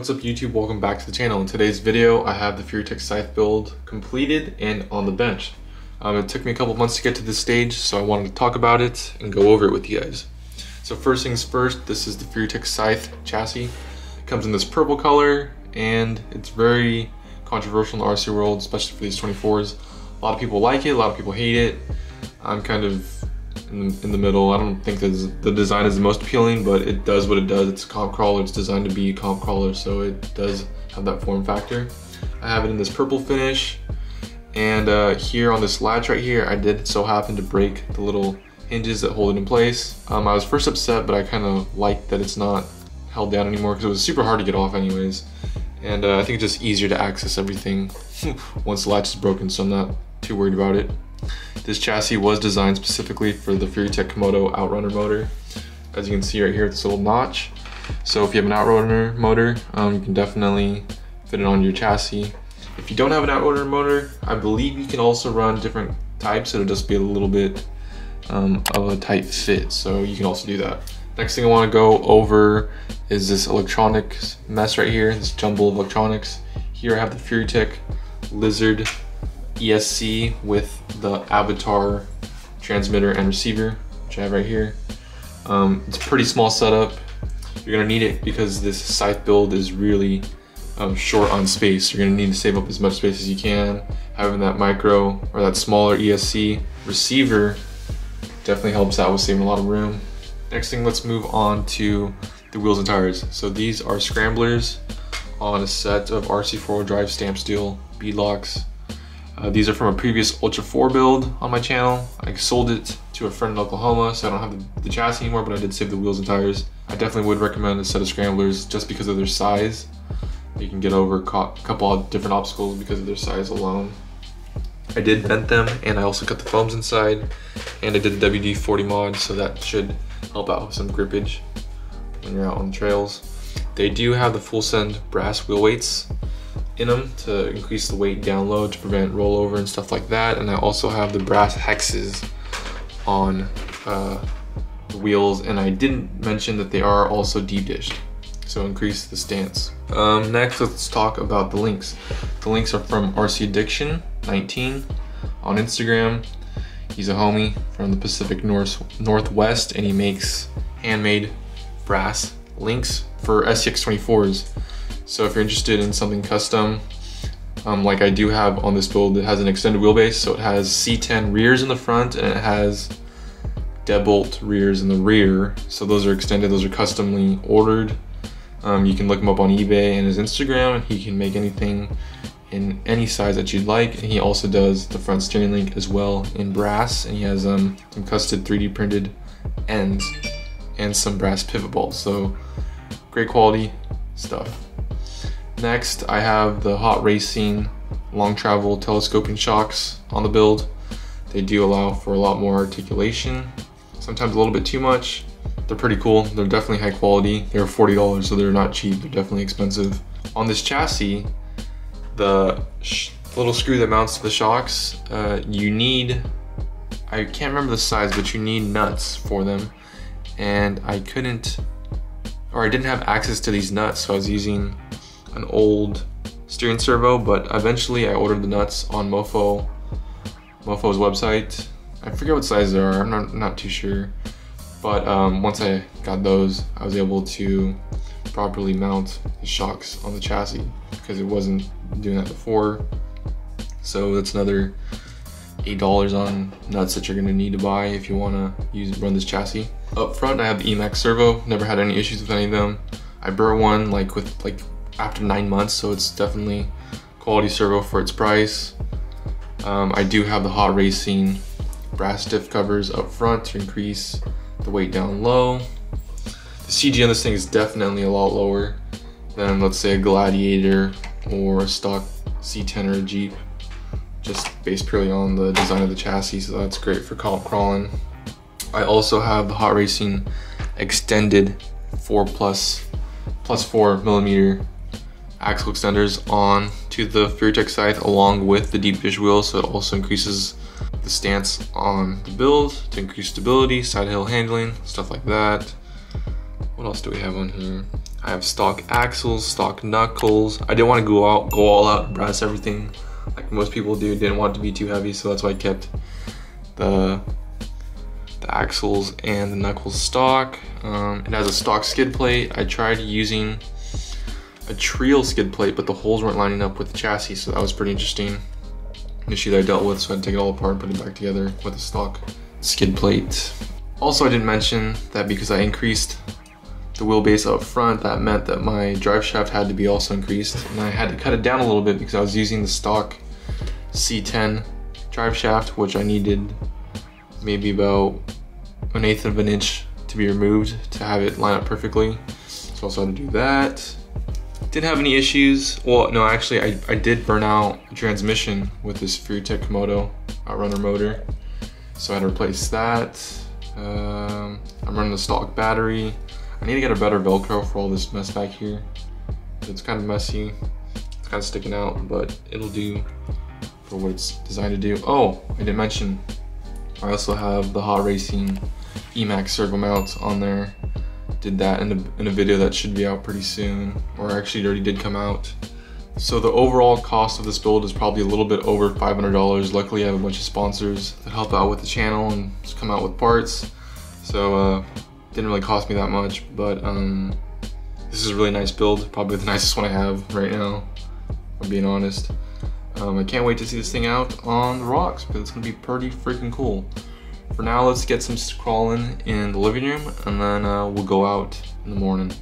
What's up YouTube, welcome back to the channel. In today's video I have the Furitek Scythe build completed and on the bench. It took me a couple months to get to this stage, so I wanted to talk about it and go over it with you guys. So first things first, this is the Furitek Scythe chassis. It comes in this purple color and it's very controversial in the RC world, especially for these 24s. A lot of people like it, a lot of people hate it. I'm kind of in the middle. I don't think the design is the most appealing, but it does what it does. It's a comp crawler. It's designed to be a comp crawler, so it does have that form factor. I have it in this purple finish, and here on this latch right here, I did so happen to break the little hinges that hold it in place. I was first upset, but I kind of like that it's not held down anymore because it was super hard to get off anyways. And I think it's just easier to access everything once the latch is broken, so I'm not too worried about it. This chassis was designed specifically for the Furitek Komodo Outrunner motor. As you can see right here, this little notch. So if you have an Outrunner motor, you can definitely fit it on your chassis. If you don't have an Outrunner motor, I believe you can also run different types. It'll just be a little bit of a tight fit, so you can also do that. Next thing I want to go over is this electronics mess right here, this jumble of electronics. Here I have the Furitek Lizard ESC with the Avatar transmitter and receiver, which I have right here. It's a pretty small setup. You're gonna need it because this Scythe build is really short on space. You're gonna need to save up as much space as you can. Having that micro or that smaller ESC receiver definitely helps out with saving a lot of room. Next thing, let's move on to the wheels and tires. So these are scramblers on a set of RC 4-wheel drive stamp steel beadlocks. These are from a previous Ultra 4 build on my channel. I sold it to a friend in Oklahoma, so I don't have the chassis anymore, but I did save the wheels and tires. I definitely would recommend a set of scramblers just because of their size. You can get over a couple of different obstacles because of their size alone. I did vent them, and I also cut the foams inside, and I did the WD-40 mod, so that should help out with some grippage when you're out on the trails. They do have the full send brass wheel weights in them to increase the weight down low to prevent rollover and stuff like that. And I also have the brass hexes on the wheels, and I didn't mention that they are also deep dished, so increase the stance. Next, let's talk about the links. The links are from RC Addiction 19 on Instagram. He's a homie from the Pacific Northwest, and he makes handmade brass links for SCX24s. So if you're interested in something custom, like I do have on this build, it has an extended wheelbase, so it has C10 rears in the front and it has Deadbolt rears in the rear. So those are extended, those are customly ordered. You can look him up on eBay and his Instagram, and he can make anything in any size that you'd like. And he also does the front steering link as well in brass, and he has some custom 3D printed ends and some brass pivot balls. So great quality stuff. Next, I have the Hot Racing long travel telescoping shocks on the build. They do allow for a lot more articulation, sometimes a little bit too much. They're pretty cool. They're definitely high quality. They're $40, so they're not cheap. They're definitely expensive. On this chassis, the little screw that mounts to the shocks, you need, I can't remember the size, but you need nuts for them. And I didn't have access to these nuts, so I was using an old steering servo, but eventually I ordered the nuts on Mofo's website. I forget what size they are, I'm not too sure. But once I got those, I was able to properly mount the shocks on the chassis because it wasn't doing that before. So that's another $8 on nuts that you're gonna need to buy if you wanna run this chassis. Up front, I have the Emax servo. Never had any issues with any of them. I burnt one after 9 months, so it's definitely quality servo for its price. I do have the Hot Racing brass diff covers up front to increase the weight down low. The CG on this thing is definitely a lot lower than, let's say, a Gladiator or a stock C10 or a Jeep, just based purely on the design of the chassis, so that's great for comp crawling. I also have the Hot Racing extended 4+4mm axle extenders on to the Furitek Scythe along with the deep dish wheel, so it also increases the stance on the build to increase stability, side hill handling, stuff like that. What else do we have on here? I have stock axles, stock knuckles. I didn't want to go all out and brass everything like most people do. Didn't want it to be too heavy, so that's why I kept the axles and the knuckles stock. It has a stock skid plate. I tried using a trio skid plate, but the holes weren't lining up with the chassis, so that was pretty interesting. An issue that I dealt with, so I had to take it all apart and put it back together with a stock skid plate. Also, I didn't mention that because I increased the wheelbase up front, that meant that my drive shaft had to be also increased, and I had to cut it down a little bit because I was using the stock C10 drive shaft, which I needed maybe about 1/8 of an inch to be removed to have it line up perfectly. So I also had to do that. Didn't have any issues. Well, no, actually I did burn out the transmission with this Furitek Moto outrunner motor, so I had to replace that. I'm running the stock battery. I need to get a better Velcro for all this mess back here. It's kind of messy. It's kind of sticking out, but it'll do for what it's designed to do. Oh, I didn't mention, I also have the Hot Racing Emax servo mount on there. Did that in a video that should be out pretty soon, or actually it already did come out. So the overall cost of this build is probably a little bit over $500. Luckily I have a bunch of sponsors that help out with the channel and just come out with parts. So didn't really cost me that much, but this is a really nice build, probably the nicest one I have right now, if I'm being honest. I can't wait to see this thing out on the rocks because it's gonna be pretty freaking cool. For now, let's get some crawling in the living room, and then we'll go out in the morning.